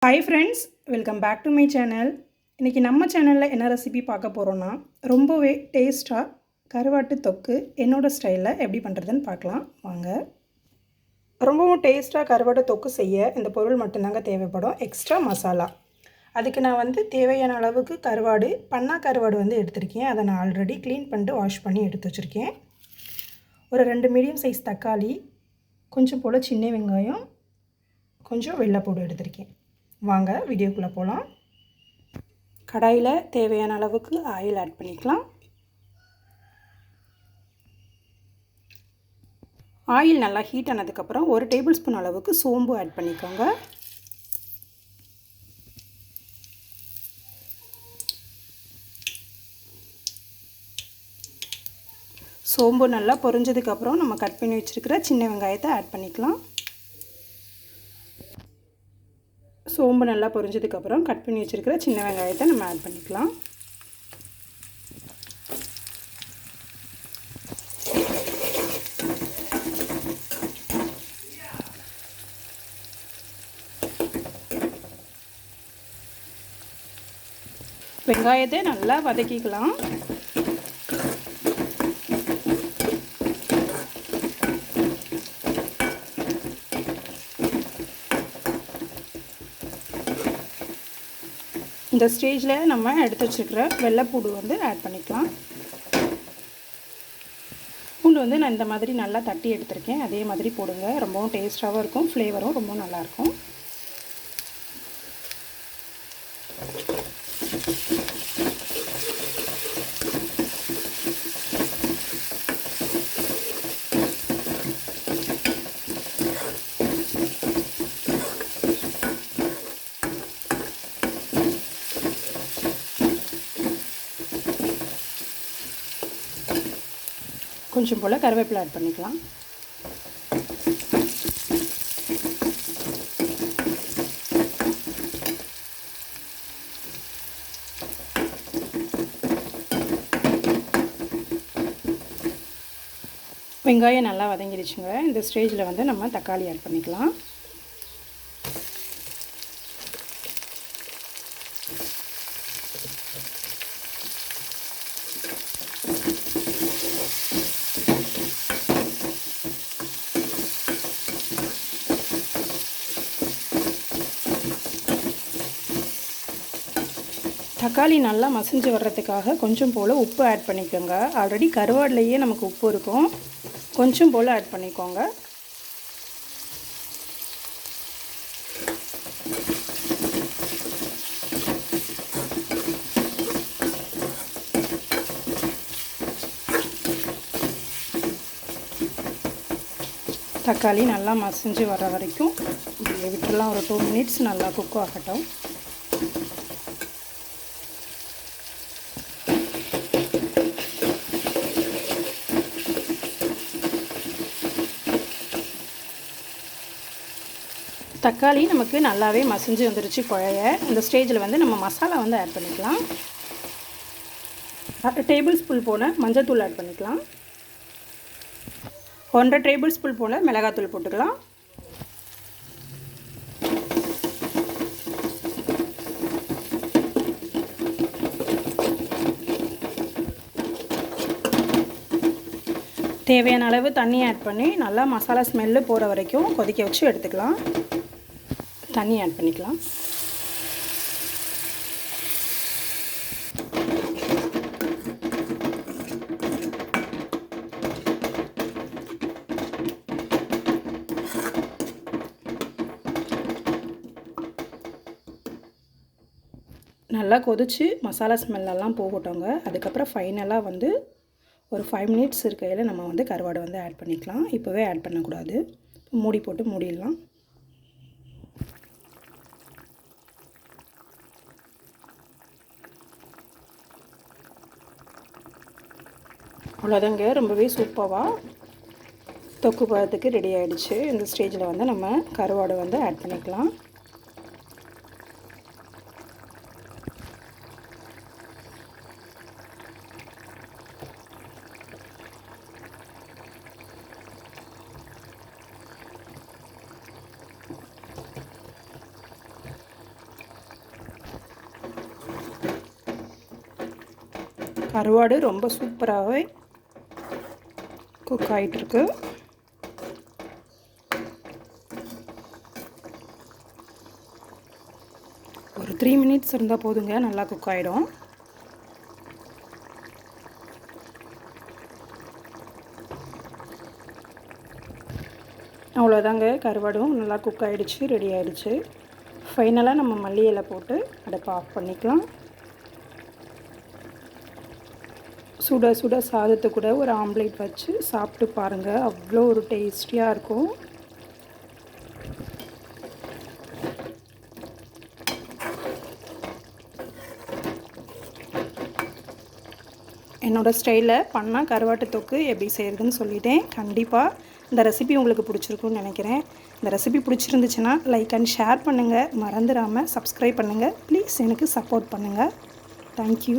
Hi friends, welcome back to my channel. இன்றைக்கி நம்ம சேனலில் என்ன ரெசிபி பார்க்க போகிறோன்னா, ரொம்பவே டேஸ்ட்டாக கருவாட்டு தொக்கு என்னோடய ஸ்டைலில் எப்படி பண்ணுறதுன்னு பார்க்கலாம் வாங்க. ரொம்பவும் டேஸ்ட்டாக கருவாட்டு தொக்கு செய்ய இந்த பொருள் மட்டும்தாங்க தேவைப்படும். எக்ஸ்ட்ரா மசாலா அதுக்கு நான் தேவையான அளவுக்கு கருவாடு, பண்ணா கருவாடு எடுத்திருக்கேன். அதை நான் ஆல்ரெடி க்ளீன் பண்ணிட்டு வாஷ் பண்ணி எடுத்து வச்சுருக்கேன். ஒரு 2 மீடியம் சைஸ் தக்காளி, கொஞ்சம் போல் சின்ன வெங்காயம், கொஞ்சம் வெள்ளைப்பூடு எடுத்திருக்கேன். வாங்க வீடியோக்குள்ளே போகலாம். கடாயில் தேவையான அளவுக்கு ஆயில் ஆட் பண்ணிக்கலாம். ஆயில் நல்லா ஹீட் ஆனதுக்கப்புறம் 1 டேபிள் ஸ்பூன் அளவுக்கு சோம்பு ஆட் பண்ணிக்கோங்க. சோம்பு நல்லா பொரிஞ்சதுக்கப்புறம் நம்ம கட் பண்ணி வச்சுருக்கிற சின்ன வெங்காயத்தை ஆட் பண்ணிக்கலாம். சோம்பு நல்லா பொரிஞ்சதுக்கப்புறம் கட் பண்ணி வச்சுருக்கிற சின்ன வெங்காயத்தை நம்ம ஆட் பண்ணிக்கலாம். வெங்காயத்தை நல்லா வதக்கிக்கலாம். இந்த ஸ்டேஜில் நம்ம எடுத்து வச்சுருக்கிற வெள்ளைப்பூடு ஆட் பண்ணிக்கலாம். பூண்டு நான் இந்த மாதிரி நல்லா தட்டி எடுத்திருக்கேன். அதே மாதிரி போடுங்க. ரொம்பவும் டேஸ்ட்டாகவும் இருக்கும், ஃப்ளேவரும் ரொம்ப நல்லாயிருக்கும். கொஞ்சம் போல் கருவேப்பிலை ஆட் பண்ணிக்கலாம். வெங்காயம் நல்லா வதங்கிடுச்சுங்க. இந்த ஸ்டேஜில் நம்ம தக்காளி ஆட் பண்ணிக்கலாம். தக்காளி நல்லா மசிஞ்சு வர்றதுக்காக கொஞ்சம் போல் உப்பு ஆட் பண்ணிக்கோங்க. ஆல்ரெடி கருவாடுலேயே நமக்கு உப்பு இருக்கும், கொஞ்சம் போல் ஆட் பண்ணிக்கோங்க. தக்காளி நல்லா மசிஞ்சு வர வரைக்கும் விட்டுடலாம். ஒரு 2 மினிட்ஸ் நல்லா குக் ஆகட்டும். தக்காளி நமக்கு நல்லாவே மசிஞ்சு வந்துருச்சு குழைய. இந்த ஸ்டேஜில் நம்ம மசாலா ஆட் பண்ணிக்கலாம். 1/2 டேபிள் ஸ்பூன் போல் மஞ்சள்தூள் ஆட் பண்ணிக்கலாம். 1/2 டேபிள் ஸ்பூன் போல் மிளகாத்தூள் போட்டுக்கலாம். தேவையான அளவு தண்ணி ஆட் பண்ணி நல்லா மசாலா ஸ்மெல்லு போகிற வரைக்கும் கொதிக்க வச்சு எடுத்துக்கலாம். தண்ணி ஆட் பண்ணிக்கலாம். நல்லா கொதிச்சு மசாலா ஸ்மெல்லெல்லாம் போகட்டோங்க. அதுக்கப்புறம் ஃபைனலாக ஒரு 5 மினிட்ஸ் இருக்கையில் நம்ம கருவாடை ஆட் பண்ணிக்கலாம். இப்போவே ஆட் பண்ணக்கூடாது. மூடி போட்டு மூடிடலாம். அவ்வளோதாங்க, ரொம்பவே சூப்பராக தொக்கு பதத்துக்கு ரெடி ஆகிடுச்சு. இந்த ஸ்டேஜில் நம்ம கருவாடை ஆட் பண்ணிக்கலாம். கருவாடு ரொம்ப சூப்பராகவே குக் ஆகிட்டுருக்கு. ஒரு 3 மினிட்ஸ் இருந்தால் போதுங்க, நல்லா குக் ஆகிடும். அவ்வளோதாங்க, கருவாடும் நல்லா குக் ஆகிடுச்சு, ரெடி ஆகிடுச்சு. ஃபைனலாக நம்ம மல்லி இலை போட்டு அடுப்பை ஆஃப் பண்ணிக்கலாம். சுட சுட சாதத்தை கூட ஒரு ஆம்லேட் வச்சு சாப்பிட்டு பாருங்கள், அவ்வளோ ஒரு டேஸ்டியாக இருக்கும். என்னோடய ஸ்டைலில் பண்ணால் கருவாட்டு தொக்கு எப்படி செய்கிறதுன்னு சொல்லிட்டேன். கண்டிப்பாக இந்த ரெசிபி உங்களுக்கு பிடிச்சிருக்குன்னு நினைக்கிறேன். இந்த ரெசிபி பிடிச்சிருந்துச்சுன்னா லைக் அண்ட் ஷேர் பண்ணுங்கள். மறந்துடாமல் சப்ஸ்கிரைப் பண்ணுங்கள். ப்ளீஸ் எனக்கு சப்போர்ட் பண்ணுங்கள். தேங்க்யூ.